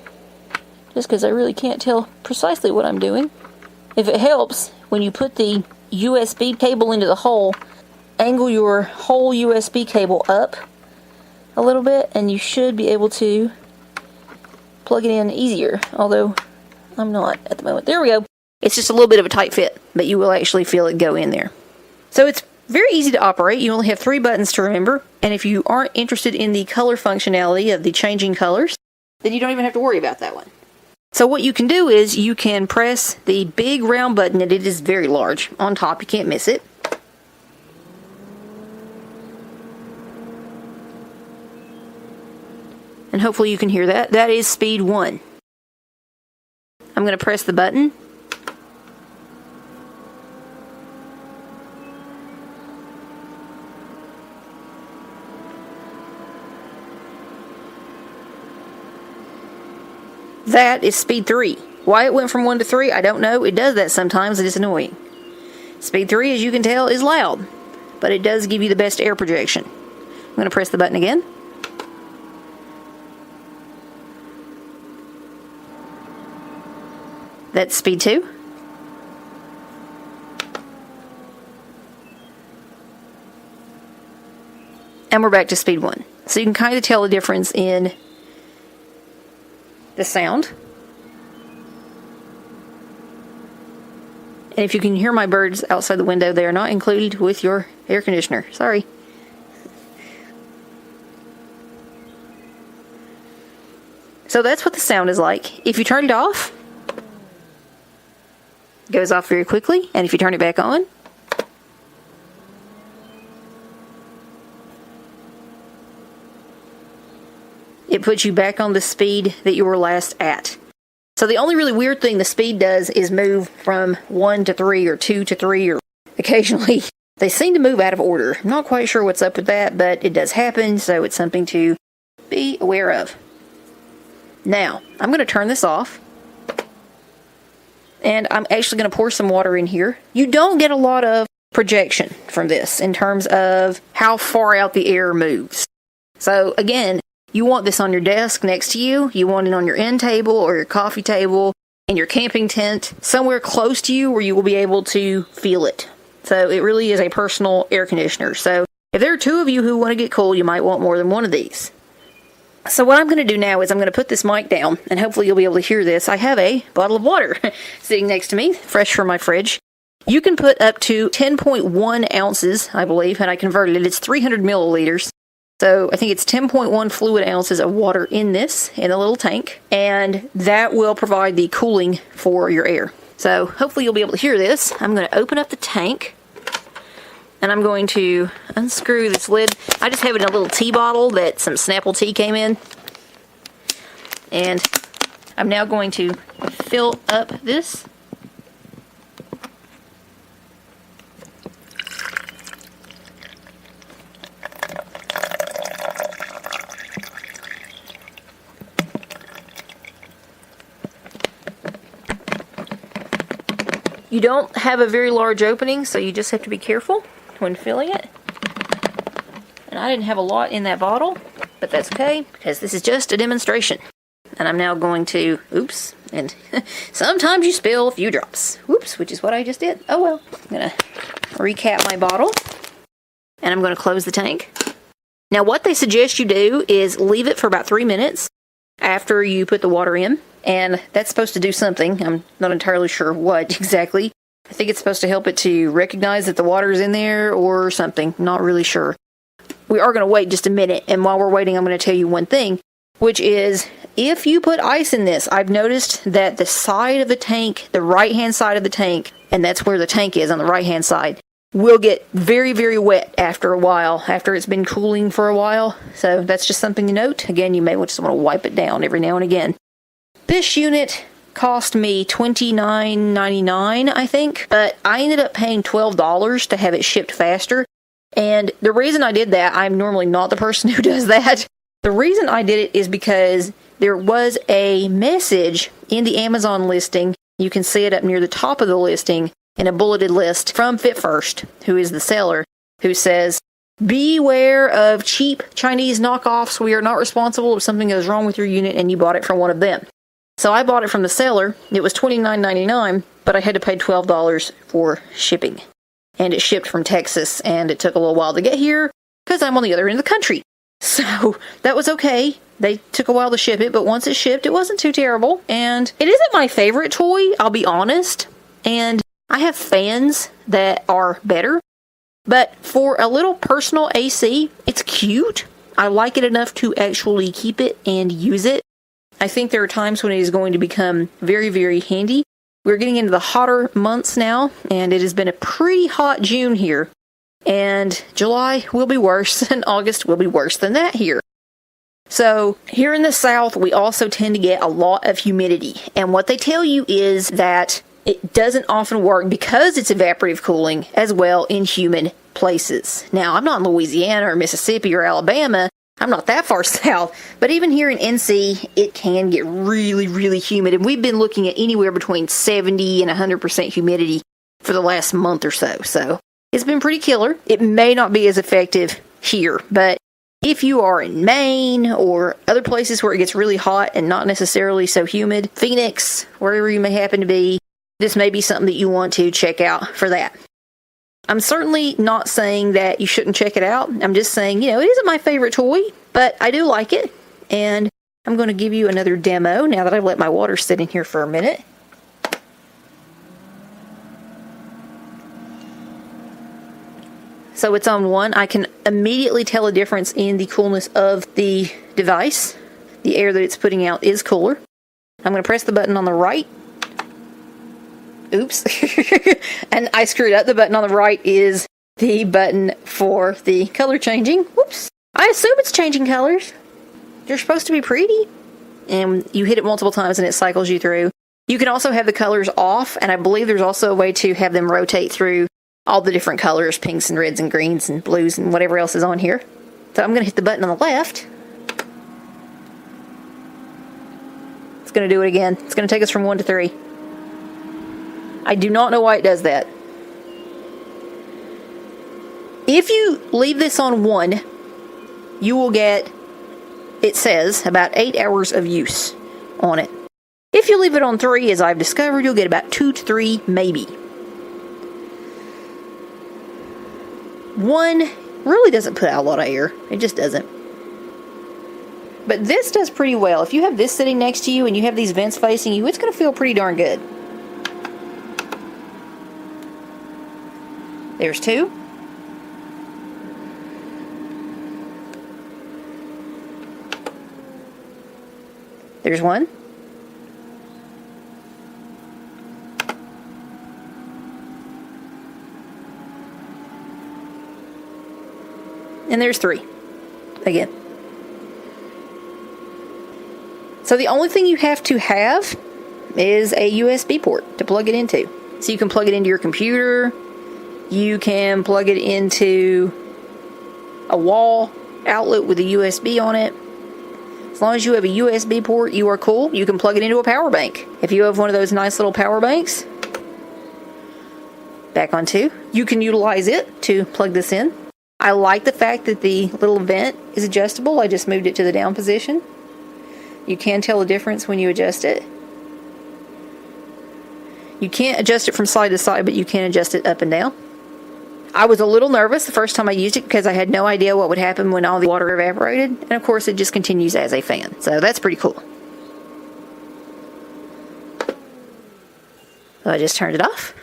A: just because I really can't tell precisely what I'm doing. If it helps, when you put the USB cable into the hole, angle your whole USB cable up a little bit and you should be able to plug it in easier, although I'm not at the moment. There we go. It's just a little bit of a tight fit, but you will actually feel it go in there. So it's very easy to operate. You only have 3 buttons to remember, and if you aren't interested in the color functionality of the changing colors, then you don't even have to worry about that one. So what you can do is you can press the big round button, and it is very large on top, you can't miss it. And hopefully you can hear that. That is speed 1. I'm going to press the button. That is speed 3. Why it went from 1 to 3, I don't know. It does that sometimes, and it's annoying. Speed 3, as you can tell, is loud, but it does give you the best air projection. I'm going to press the button again. That's speed 2. And we're back to speed 1. So you can kind of tell the difference in the sound. And if you can hear my birds outside the window, they are not included with your air conditioner. Sorry. So that's what the sound is like. If you turn it off, it goes off very quickly. And if you turn it back on, it puts you back on the speed that you were last at. So the only really weird thing the speed does is move from 1 to 3 or 2 to 3, or occasionally they seem to move out of order. I'm not quite sure what's up with that, but it does happen, so it's something to be aware of. Now, I'm going to turn this off, and I'm actually going to pour some water in here. You don't get a lot of projection from this in terms of how far out the air moves. So again, you want this on your desk next to you. You want it on your end table or your coffee table, in your camping tent, somewhere close to you where you will be able to feel it. So it really is a personal air conditioner. So if there are 2 of you who want to get cold, you might want more than one of these. So what I'm going to do now is I'm going to put this mic down, and hopefully you'll be able to hear this. I have a bottle of water sitting next to me, fresh from my fridge. You can put up to 10.1 ounces, I believe, and I converted it. It's 300 milliliters. So I think it's 10.1 fluid ounces of water in this, in a little tank, and that will provide the cooling for your air. So hopefully you'll be able to hear this. I'm going to open up the tank, and I'm going to unscrew this lid. I just have it in a little tea bottle that some Snapple tea came in. And I'm now going to fill up this. You don't have a very large opening, so you just have to be careful when filling it. And I didn't have a lot in that bottle, but that's okay, because this is just a demonstration. And I'm now going to, oops, and sometimes you spill a few drops. Whoops, which is what I just did. Oh well. I'm going to recap my bottle, and I'm going to close the tank. Now what they suggest you do is leave it for about 3 minutes after you put the water in. And that's supposed to do something. I'm not entirely sure what exactly. I think it's supposed to help it to recognize that the water is in there or something. Not really sure. We are going to wait just a minute. And while we're waiting, I'm going to tell you one thing, which is if you put ice in this, I've noticed that the side of the tank, the right-hand side of the tank, and that's where the tank is on the right-hand side, will get very, very wet after a while, after it's been cooling for a while. So that's just something to note. Again, you may just want to wipe it down every now and again. This unit cost me $29.99, I think, but I ended up paying $12 to have it shipped faster. And the reason I did that, I'm normally not the person who does that. The reason I did it is because there was a message in the Amazon listing. You can see it up near the top of the listing in a bulleted list from FitFirst, who is the seller, who says, beware of cheap Chinese knockoffs. We are not responsible if something goes wrong with your unit and you bought it from one of them. So I bought it from the seller. It was $29.99, but I had to pay $12 for shipping. And it shipped from Texas, and it took a little while to get here because I'm on the other end of the country. So that was okay. They took a while to ship it, but once it shipped, it wasn't too terrible. And it isn't my favorite toy, I'll be honest. And I have fans that are better. But for a little personal AC, it's cute. I like it enough to actually keep it and use it. I think there are times when it is going to become very, very handy. We're getting into the hotter months now, and it has been a pretty hot June here. And July will be worse, and August will be worse than that here. So here in the South, we also tend to get a lot of humidity. And what they tell you is that it doesn't often work because it's evaporative cooling as well in humid places. Now, I'm not in Louisiana or Mississippi or Alabama. I'm not that far south, but even here in NC, it can get really, really humid. And we've been looking at anywhere between 70 and 100% humidity for the last month or so. So it's been pretty killer. It may not be as effective here, but If you are in Maine or other places where it gets really hot and not necessarily so humid, Phoenix, wherever you may happen to be, this may be something that you want to check out for that. I'm certainly not saying that you shouldn't check it out. I'm just saying, it isn't my favorite toy, but I do like it. And I'm going to give you another demo now that I've let my water sit in here for a minute. So it's on 1. I can immediately tell a difference in the coolness of the device. The air that it's putting out is cooler. I'm going to press the button on the right. Oops. And I screwed up. The button on the right is the button for the color changing. Whoops. I assume it's changing colors. They're supposed to be pretty. And you hit it multiple times and it cycles you through. You can also have the colors off, and I believe there's also a way to have them rotate through all the different colors, pinks and reds and greens and blues and whatever else is on here. So I'm going to hit the button on the left. It's going to do it again. It's going to take us from 1 to 3. I do not know why it does that. If you leave this on 1, you will get, it says, about 8 hours of use on it. If you leave it on 3, as I've discovered, you'll get about 2 to 3, maybe. 1 really doesn't put out a lot of air. It just doesn't. But this does pretty well. If you have this sitting next to you and you have these vents facing you, it's going to feel pretty darn good. There's 2. There's 1. And there's 3. Again. So the only thing you have to have is a USB port to plug it into. So you can plug it into your computer. You can plug it into a wall outlet with a USB on it. As long as you have a USB port, you are cool. You can plug it into a power bank. If you have one of those nice little power banks, back on 2, you can utilize it to plug this in. I like the fact that the little vent is adjustable. I just moved it to the down position. You can tell a difference when you adjust it. You can't adjust it from side to side, but you can adjust it up and down. I was a little nervous the first time I used it because I had no idea what would happen when all the water evaporated. And of course, it just continues as a fan. So that's pretty cool. So I just turned it off.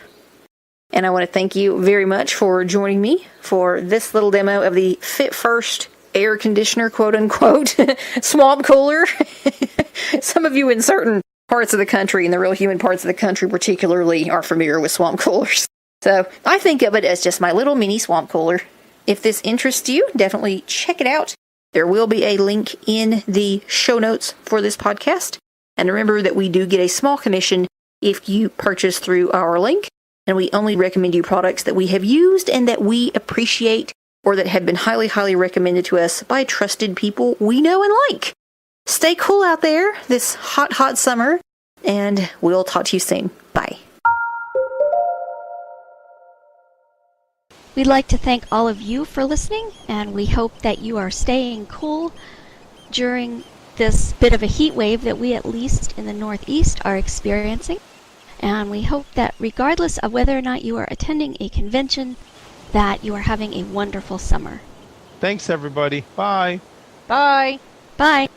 A: And I want to thank you very much for joining me for this little demo of the Fit First air conditioner, quote unquote, swamp cooler. Some of you in certain parts of the country, in the real humid parts of the country particularly, are familiar with swamp coolers. So I think of it as just my little mini swamp cooler. If this interests you, definitely check it out. There will be a link in the show notes for this podcast. And remember that we do get a small commission if you purchase through our link. And we only recommend you products that we have used and that we appreciate, or that have been highly, highly recommended to us by trusted people we know and like. Stay cool out there this hot, hot summer, and we'll talk to you soon. Bye.
D: We'd like to thank all of you for listening, and we hope that you are staying cool during this bit of a heat wave that we, at least in the Northeast, are experiencing. And we hope that regardless of whether or not you are attending a convention, that you are having a wonderful summer.
B: Thanks, everybody. Bye.
C: Bye.
D: Bye.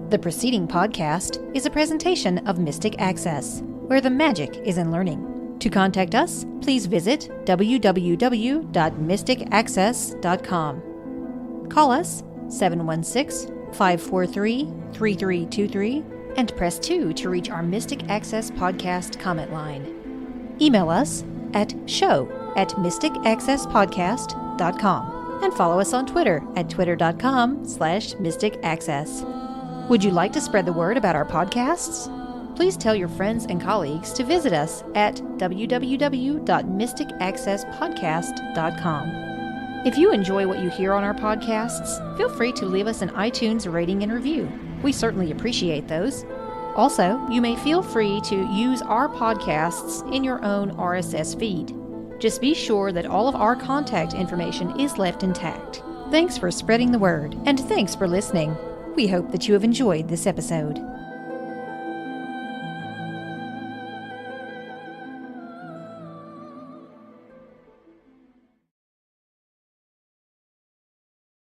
H: The preceding podcast is a presentation of Mystic Access, where the magic is in learning. To contact us, please visit www.mysticaccess.com. Call us 716-543-3323 and press 2 to reach our Mystic Access podcast comment line. Email us at show@mysticaccesspodcast.com and follow us on Twitter at twitter.com/mysticaccess. Would you like to spread the word about our podcasts? Please tell your friends and colleagues to visit us at www.mysticaccesspodcast.com. If you enjoy what you hear on our podcasts, feel free to leave us an iTunes rating and review. We certainly appreciate those. Also, you may feel free to use our podcasts in your own RSS feed. Just be sure that all of our contact information is left intact. Thanks for spreading the word, and thanks for listening. We hope that you have enjoyed this episode.